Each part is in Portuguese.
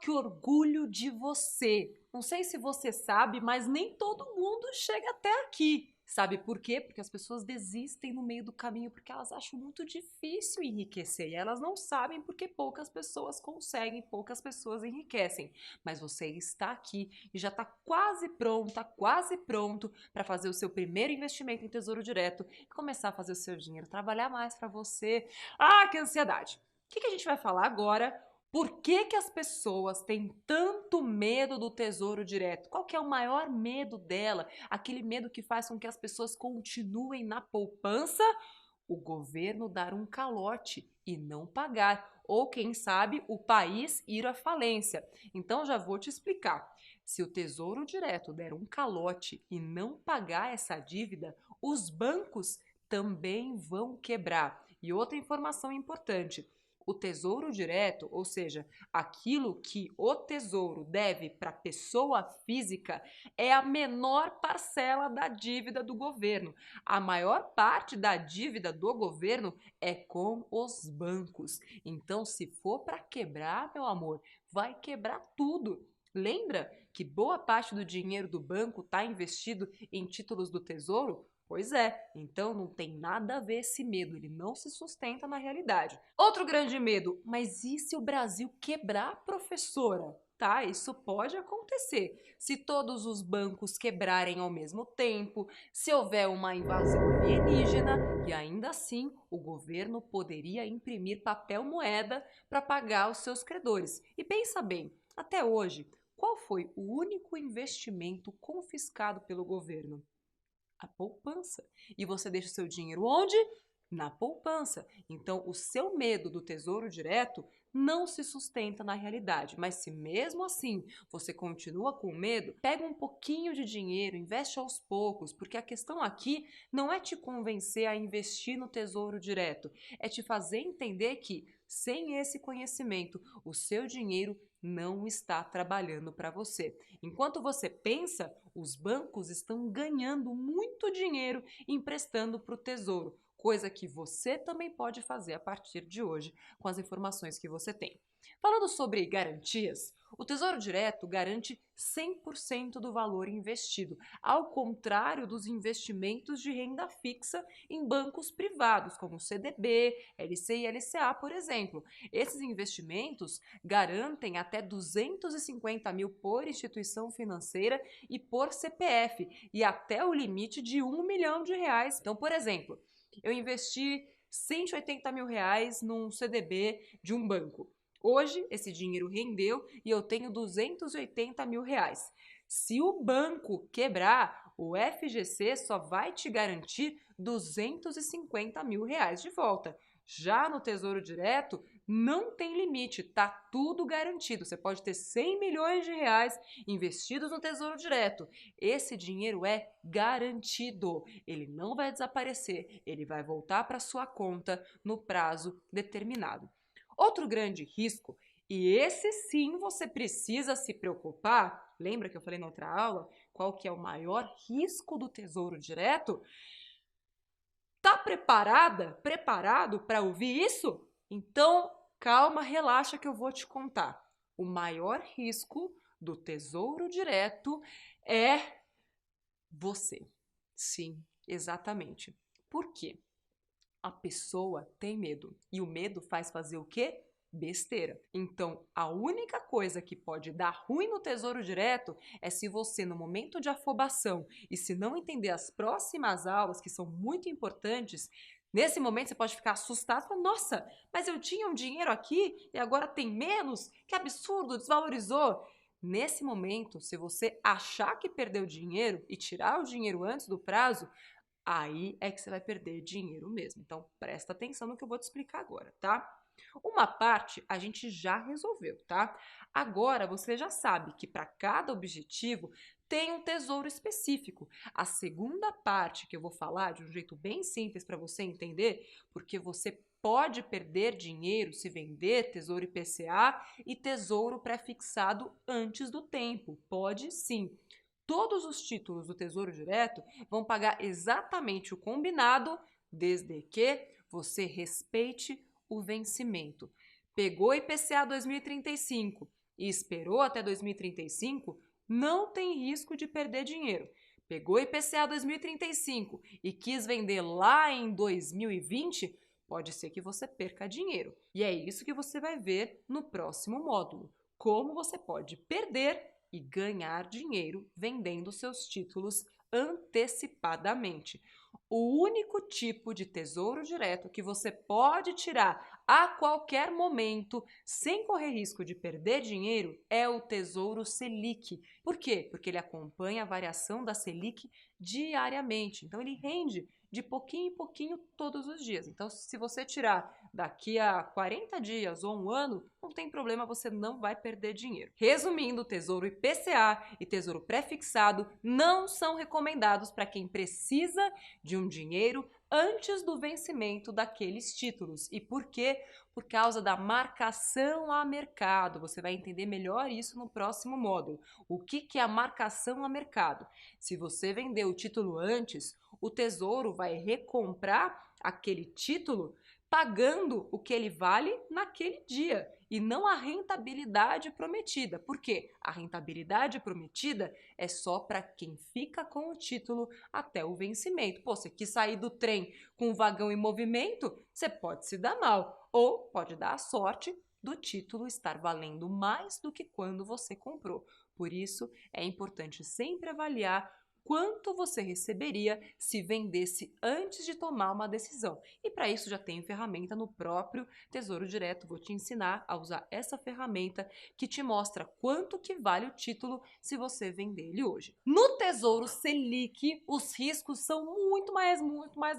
que orgulho de você! Não sei se você sabe, mas nem todo mundo chega até aqui. Sabe por quê? Porque as pessoas desistem no meio do caminho porque elas acham muito difícil enriquecer e elas não sabem porque poucas pessoas conseguem, poucas pessoas enriquecem. Mas você está aqui e já está quase pronta, quase pronto para fazer o seu primeiro investimento em Tesouro Direto e começar a fazer o seu dinheiro trabalhar mais para você. Ah, que ansiedade! O que a gente vai falar agora? Por que que as pessoas têm tanto medo do Tesouro Direto? Qual que é o maior medo dela? Aquele medo que faz com que as pessoas continuem na poupança? O governo dar um calote e não pagar, ou quem sabe o país ir à falência. Então já vou te explicar. Se o Tesouro Direto der um calote e não pagar essa dívida, os bancos também vão quebrar. E outra informação importante, o Tesouro Direto, ou seja, aquilo que o Tesouro deve para a pessoa física, é a menor parcela da dívida do governo. A maior parte da dívida do governo é com os bancos. Então, se for para quebrar, meu amor, vai quebrar tudo. Lembra que boa parte do dinheiro do banco está investido em títulos do Tesouro? Pois é, então não tem nada a ver esse medo, ele não se sustenta na realidade. Outro grande medo, mas e se o Brasil quebrar, professora? Tá, isso pode acontecer. Se todos os bancos quebrarem ao mesmo tempo, se houver uma invasão alienígena, e ainda assim o governo poderia imprimir papel moeda para pagar os seus credores. E pensa bem, até hoje, qual foi o único investimento confiscado pelo governo? A poupança. E você deixa o seu dinheiro onde? Na poupança. Então, o seu medo do Tesouro Direto não se sustenta na realidade. Mas se mesmo assim você continua com medo, pega um pouquinho de dinheiro, investe aos poucos, porque a questão aqui não é te convencer a investir no Tesouro Direto, é te fazer entender que, sem esse conhecimento, o seu dinheiro não está trabalhando para você. Enquanto você pensa, os bancos estão ganhando muito dinheiro emprestando para o Tesouro, coisa que você também pode fazer a partir de hoje com as informações que você tem. Falando sobre garantias, o Tesouro Direto garante 100% do valor investido, ao contrário dos investimentos de renda fixa em bancos privados, como CDB, LCI e LCA, por exemplo. Esses investimentos garantem até 250 mil por instituição financeira e por CPF, e até o limite de R$ 1 milhão. Então, por exemplo, eu investi 180 mil reais num CDB de um banco. Hoje, esse dinheiro rendeu e eu tenho 280 mil reais. Se o banco quebrar, o FGC só vai te garantir 250 mil reais de volta. Já no Tesouro Direto, não tem limite, tá tudo garantido. Você pode ter 100 milhões de reais investidos no Tesouro Direto. Esse dinheiro é garantido. Ele não vai desaparecer, ele vai voltar para sua conta no prazo determinado. Outro grande risco, e esse sim você precisa se preocupar, lembra que eu falei na outra aula qual que é o maior risco do Tesouro Direto? Tá preparado para ouvir isso? Então, calma, relaxa que eu vou te contar. O maior risco do Tesouro Direto é você. Sim, exatamente. Por quê? A pessoa tem medo. E o medo faz fazer o quê? Besteira. Então, a única coisa que pode dar ruim no Tesouro Direto é se você, no momento de afobação, e se não entender as próximas aulas, que são muito importantes, nesse momento você pode ficar assustado e falar, nossa, mas eu tinha um dinheiro aqui e agora tem menos? Que absurdo, desvalorizou. Nesse momento, se você achar que perdeu dinheiro e tirar o dinheiro antes do prazo, aí é que você vai perder dinheiro mesmo. Então, presta atenção no que eu vou te explicar agora, tá? Uma parte a gente já resolveu, tá? Agora você já sabe que para cada objetivo tem um tesouro específico. A segunda parte que eu vou falar de um jeito bem simples para você entender, porque você pode perder dinheiro se vender tesouro IPCA e tesouro pré-fixado antes do tempo. Pode sim. Todos os títulos do Tesouro Direto vão pagar exatamente o combinado, desde que você respeite o vencimento. Pegou IPCA 2035 e esperou até 2035, não tem risco de perder dinheiro. Pegou IPCA 2035 e quis vender lá em 2020, pode ser que você perca dinheiro. E é isso que você vai ver no próximo módulo. Como você pode perder e ganhar dinheiro vendendo seus títulos antecipadamente. O único tipo de tesouro direto que você pode tirar a qualquer momento, sem correr risco de perder dinheiro, é o Tesouro Selic. Por quê? Porque ele acompanha a variação da Selic diariamente. Então, ele rende de pouquinho em pouquinho todos os dias. Então, se você tirar daqui a 40 dias ou um ano, não tem problema, você não vai perder dinheiro. Resumindo, Tesouro IPCA e Tesouro Pré-fixado não são recomendados para quem precisa de um dinheiro antes do vencimento daqueles títulos. E por quê? Por causa da marcação a mercado. Você vai entender melhor isso no próximo módulo. O que é a marcação a mercado? Se você vender o título antes, o Tesouro vai recomprar aquele título pagando o que ele vale naquele dia e não a rentabilidade prometida. Por quê? A rentabilidade prometida é só para quem fica com o título até o vencimento. Pô, você quis sair do trem com o vagão em movimento, você pode se dar mal ou pode dar a sorte do título estar valendo mais do que quando você comprou. Por isso, é importante sempre avaliar quanto você receberia se vendesse antes de tomar uma decisão. E para isso já tem ferramenta no próprio Tesouro Direto. Vou te ensinar a usar essa ferramenta que te mostra quanto que vale o título se você vender ele hoje. No Tesouro Selic, os riscos são muito mais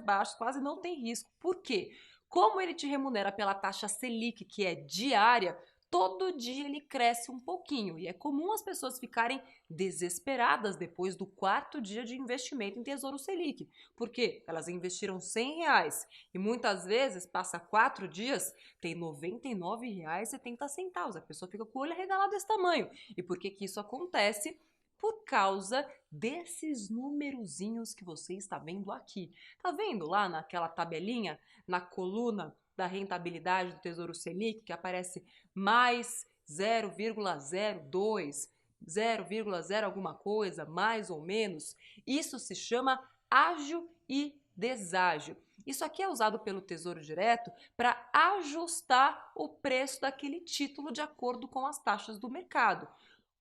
baixos, quase não tem risco. Por quê? Como ele te remunera pela taxa Selic, que é diária, todo dia ele cresce um pouquinho e é comum as pessoas ficarem desesperadas depois do quarto dia de investimento em Tesouro Selic. Por quê? Elas investiram R$ 100 e muitas vezes passa 4 dias, tem R$ 99,70. A pessoa fica com o olho arregalado desse tamanho. E por que que isso acontece? Por causa desses numerozinhos que você está vendo aqui. Tá vendo lá naquela tabelinha, na coluna da rentabilidade do Tesouro Selic, que aparece mais 0,02, 0,0 alguma coisa, mais ou menos? Isso se chama ágio e deságio. Isso aqui é usado pelo Tesouro Direto para ajustar o preço daquele título de acordo com as taxas do mercado.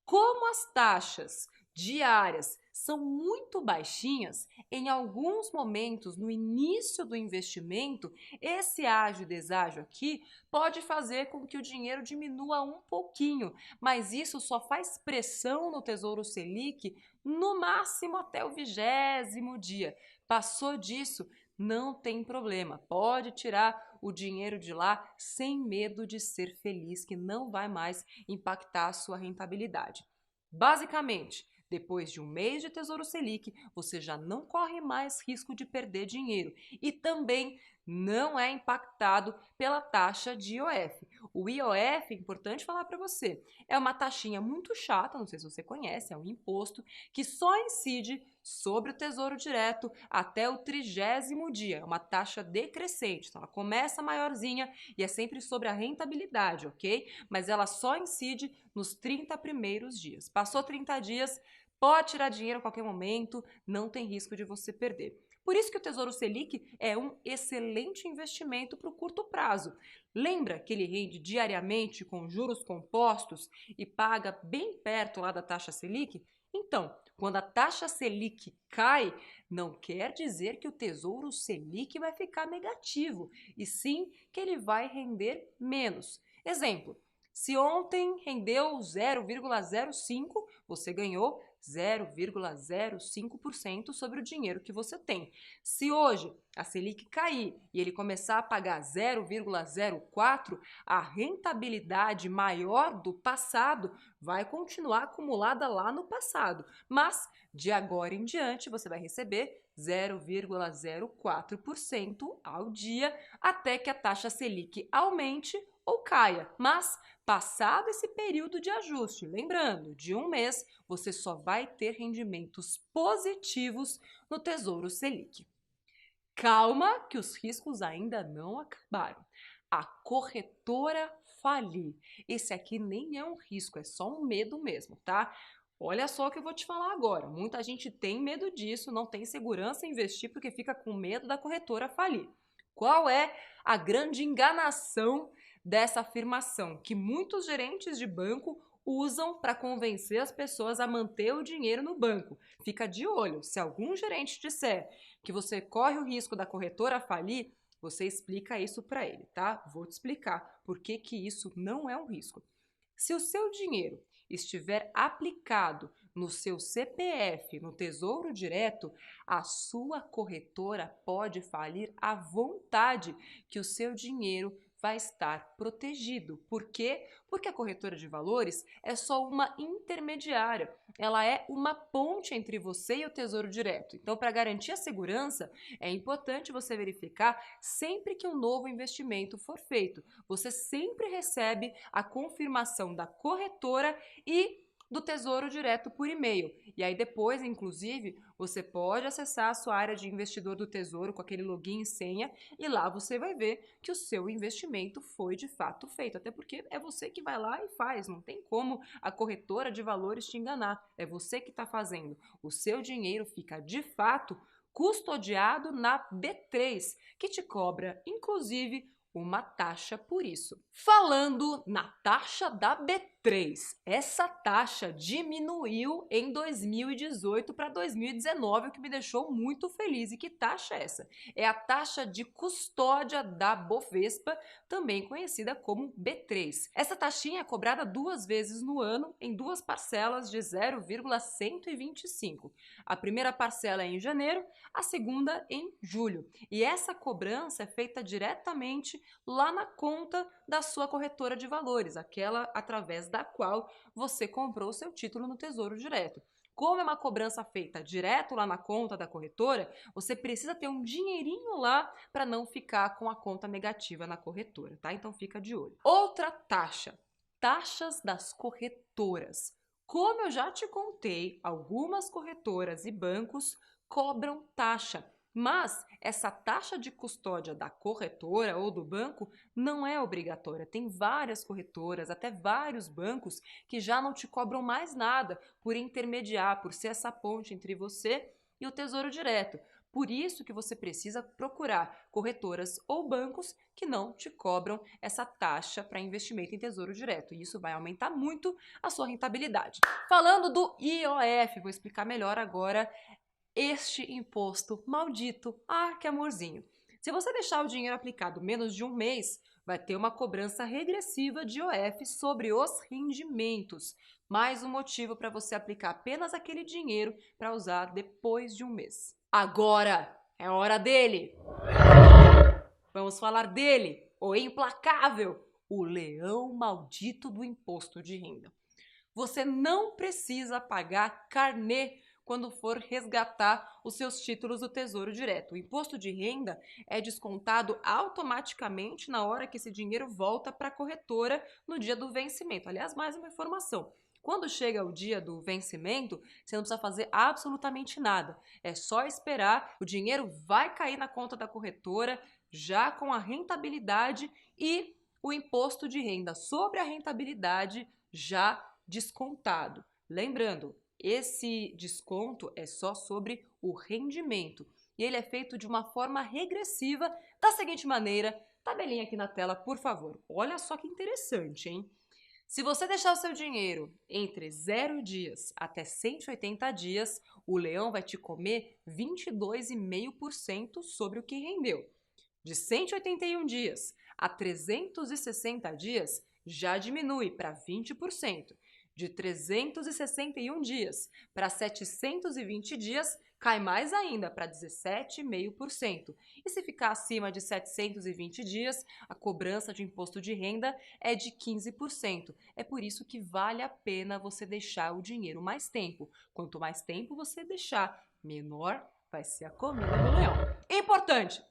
Como as taxas diárias são muito baixinhas, em alguns momentos no início do investimento, esse ágio e deságio aqui pode fazer com que o dinheiro diminua um pouquinho, mas isso só faz pressão no Tesouro Selic no máximo até o 20º dia. Passou disso, não tem problema, pode tirar o dinheiro de lá sem medo de ser feliz, que não vai mais impactar a sua rentabilidade. Basicamente, depois de um mês de Tesouro Selic, você já não corre mais risco de perder dinheiro e também não é impactado pela taxa de IOF. O IOF, é importante falar para você, é uma taxinha muito chata, não sei se você conhece, é um imposto que só incide sobre o Tesouro Direto até o 30º dia. É uma taxa decrescente, então ela começa maiorzinha e é sempre sobre a rentabilidade, ok? Mas ela só incide nos 30 primeiros dias. Passou 30 dias, pode tirar dinheiro a qualquer momento, não tem risco de você perder. Por isso que o Tesouro Selic é um excelente investimento para o curto prazo. Lembra que ele rende diariamente com juros compostos e paga bem perto lá da taxa Selic? Então, quando a taxa Selic cai, não quer dizer que o Tesouro Selic vai ficar negativo, e sim que ele vai render menos. Exemplo, se ontem rendeu 0,05, você ganhou 0,05% sobre o dinheiro que você tem. Se hoje a Selic cair e ele começar a pagar 0,04, a rentabilidade maior do passado vai continuar acumulada lá no passado, mas de agora em diante você vai receber 0,04% ao dia até que a taxa Selic aumente ou caia, mas passado esse período de ajuste, lembrando, de um mês, você só vai ter rendimentos positivos no Tesouro Selic. Calma que os riscos ainda não acabaram. A corretora falir. Esse aqui nem é um risco, é só um medo mesmo, tá? Olha só o que eu vou te falar agora. Muita gente tem medo disso, não tem segurança em investir porque fica com medo da corretora falir. Qual é a grande enganação dessa afirmação? Que muitos gerentes de banco usam para convencer as pessoas a manter o dinheiro no banco. Fica de olho, se algum gerente disser que você corre o risco da corretora falir, você explica isso para ele, tá? Vou te explicar por que que isso não é um risco. Se o seu dinheiro estiver aplicado no seu CPF, no Tesouro Direto, a sua corretora pode falir à vontade, que o seu dinheiro vai estar protegido. Por quê? Porque a corretora de valores é só uma intermediária. Ela é uma ponte entre você e o Tesouro Direto. Então, para garantir a segurança, é importante você verificar sempre que um novo investimento for feito. Você sempre recebe a confirmação da corretora e do Tesouro Direto por e-mail. E aí depois, inclusive, você pode acessar a sua área de investidor do Tesouro com aquele login e senha e lá você vai ver que o seu investimento foi de fato feito. Até porque é você que vai lá e faz, não tem como a corretora de valores te enganar. É você que está fazendo. O seu dinheiro fica de fato custodiado na B3, que te cobra, inclusive, uma taxa por isso. Falando na taxa da B3, essa taxa diminuiu em 2018 para 2019, o que me deixou muito feliz. E que taxa é essa? É a taxa de custódia da Bovespa, também conhecida como B3. Essa taxinha é cobrada 2 vezes no ano, em 2 parcelas de 0,125. A primeira parcela é em janeiro, a segunda em julho. E essa cobrança é feita diretamente lá na conta da sua corretora de valores, aquela através da qual você comprou o seu título no Tesouro Direto. Como é uma cobrança feita direto lá na conta da corretora, você precisa ter um dinheirinho lá para não ficar com a conta negativa na corretora, tá? Então fica de olho. Outra taxa, taxas das corretoras. Como eu já te contei, algumas corretoras e bancos cobram taxa. Mas essa taxa de custódia da corretora ou do banco não é obrigatória. Tem várias corretoras, até vários bancos que já não te cobram mais nada por intermediar, por ser essa ponte entre você e o Tesouro Direto. Por isso que você precisa procurar corretoras ou bancos que não te cobram essa taxa para investimento em Tesouro Direto. E isso vai aumentar muito a sua rentabilidade. Falando do IOF, vou explicar melhor agora este imposto maldito. Ah, que amorzinho! Se você deixar o dinheiro aplicado menos de um mês, vai ter uma cobrança regressiva de IOF sobre os rendimentos. Mais um motivo para você aplicar apenas aquele dinheiro para usar depois de um mês. Agora é hora dele! Vamos falar dele, o implacável, o leão maldito do imposto de renda. Você não precisa pagar carnê quando for resgatar os seus títulos do Tesouro Direto. O imposto de renda é descontado automaticamente na hora que esse dinheiro volta para a corretora no dia do vencimento. Aliás, mais uma informação. Quando chega o dia do vencimento, você não precisa fazer absolutamente nada. É só esperar, o dinheiro vai cair na conta da corretora já com a rentabilidade e o imposto de renda sobre a rentabilidade já descontado. Lembrando, esse desconto é só sobre o rendimento e ele é feito de uma forma regressiva da seguinte maneira. Tabelinha aqui na tela, por favor. Olha só que interessante, hein? Se você deixar o seu dinheiro entre 0 dias até 180 dias, o leão vai te comer 22,5% sobre o que rendeu. De 181 dias a 360 dias, já diminui para 20%. De 361 dias para 720 dias, cai mais ainda para 17,5%. E se ficar acima de 720 dias, a cobrança de imposto de renda é de 15%. É por isso que vale a pena você deixar o dinheiro mais tempo. Quanto mais tempo você deixar, menor vai ser a comida do leão. Importante!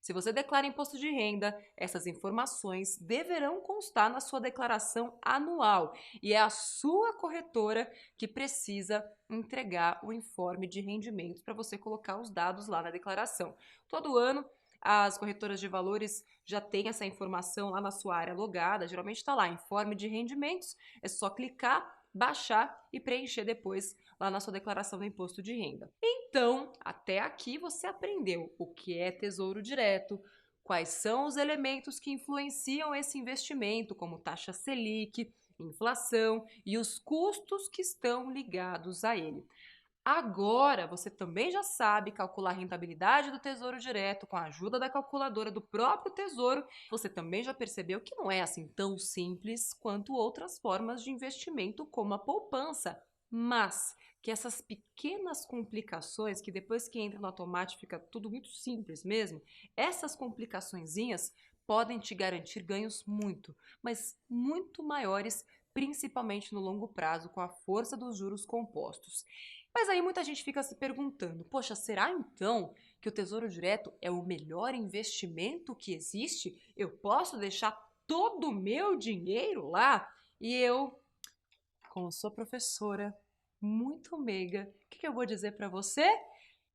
Se você declara imposto de renda, essas informações deverão constar na sua declaração anual e é a sua corretora que precisa entregar o informe de rendimentos para você colocar os dados lá na declaração. Todo ano As corretoras de valores já têm essa informação lá na sua área logada, geralmente está lá, informe de rendimentos, é só clicar, baixar e preencher depois lá na sua declaração do imposto de renda. Então, até aqui você aprendeu o que é Tesouro Direto, quais são os elementos que influenciam esse investimento, como taxa Selic, inflação e os custos que estão ligados a ele. Agora, você também já sabe calcular a rentabilidade do Tesouro Direto com a ajuda da calculadora do próprio Tesouro. Você também já percebeu que não é assim tão simples quanto outras formas de investimento, como a poupança, mas que essas pequenas complicações, que depois que entra no automático fica tudo muito simples mesmo, essas complicaçõezinhas podem te garantir ganhos mas muito maiores, principalmente no longo prazo, com a força dos juros compostos. Mas aí muita gente fica se perguntando, poxa, será então que o Tesouro Direto é o melhor investimento que existe? Eu posso deixar todo o meu dinheiro lá? E eu, como sou professora, muito meiga, o que eu vou dizer para você?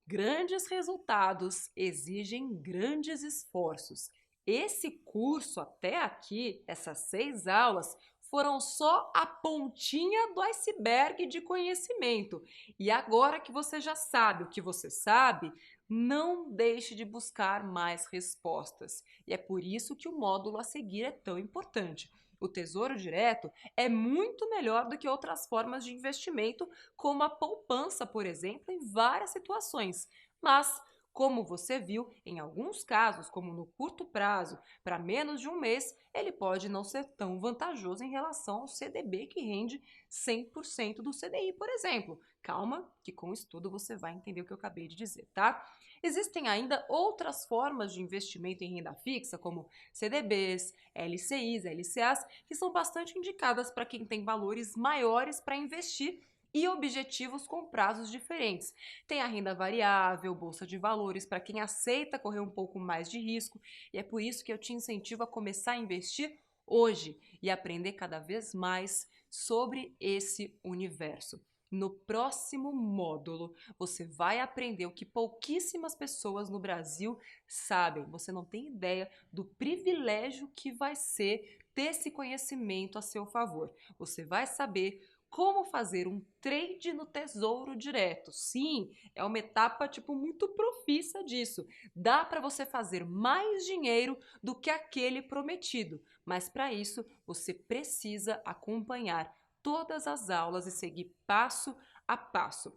Grandes resultados exigem grandes esforços. Esse curso até aqui, essas 6 aulas, foram só a pontinha do iceberg de conhecimento. E agora que você já sabe o que você sabe, não deixe de buscar mais respostas. E é por isso que o módulo a seguir é tão importante. O Tesouro Direto é muito melhor do que outras formas de investimento, como a poupança, por exemplo, em várias situações. Mas, como você viu, em alguns casos, como no curto prazo, para menos de um mês, ele pode não ser tão vantajoso em relação ao CDB que rende 100% do CDI, por exemplo. Calma, que com o estudo você vai entender o que eu acabei de dizer, tá? Existem ainda outras formas de investimento em renda fixa, como CDBs, LCIs, LCAs, que são bastante indicadas para quem tem valores maiores para investir e objetivos com prazos diferentes. Tem a renda variável, bolsa de valores, para quem aceita correr um pouco mais de risco, e é por isso que eu te incentivo a começar a investir hoje e aprender cada vez mais sobre esse universo. No próximo módulo, você vai aprender o que pouquíssimas pessoas no Brasil sabem. Você não tem ideia do privilégio que vai ser ter esse conhecimento a seu favor. Você vai saber como fazer um trade no Tesouro Direto. Sim, é uma etapa tipo muito profissa disso. Dá para você fazer mais dinheiro do que aquele prometido, mas para isso você precisa acompanhar todas as aulas e seguir passo a passo.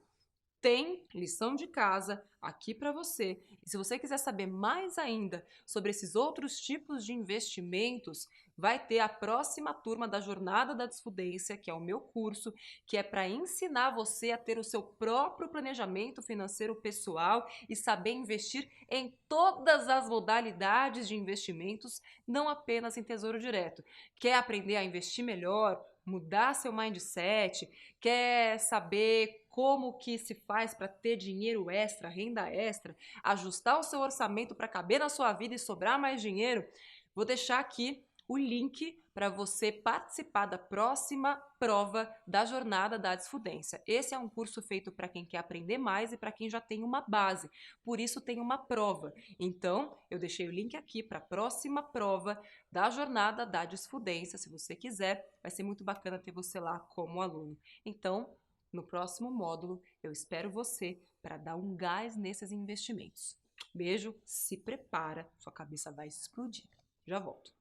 Tem lição de casa aqui para você. E se você quiser saber mais ainda sobre esses outros tipos de investimentos, vai ter a próxima turma da Jornada da Desfudência, que é o meu curso, que é para ensinar você a ter o seu próprio planejamento financeiro pessoal e saber investir em todas as modalidades de investimentos, não apenas em Tesouro Direto. Quer aprender a investir melhor? Mudar seu mindset, quer saber como que se faz para ter dinheiro extra, renda extra, ajustar o seu orçamento para caber na sua vida e sobrar mais dinheiro, vou deixar aqui o link para você participar da próxima prova da Jornada da Desfudência. Esse é um curso feito para quem quer aprender mais e para quem já tem uma base, por isso tem uma prova. Então, eu deixei o link aqui para a próxima prova da Jornada da Desfudência, se você quiser, vai ser muito bacana ter você lá como aluno. Então, no próximo módulo, eu espero você para dar um gás nesses investimentos. Beijo, se prepara, sua cabeça vai explodir. Já volto.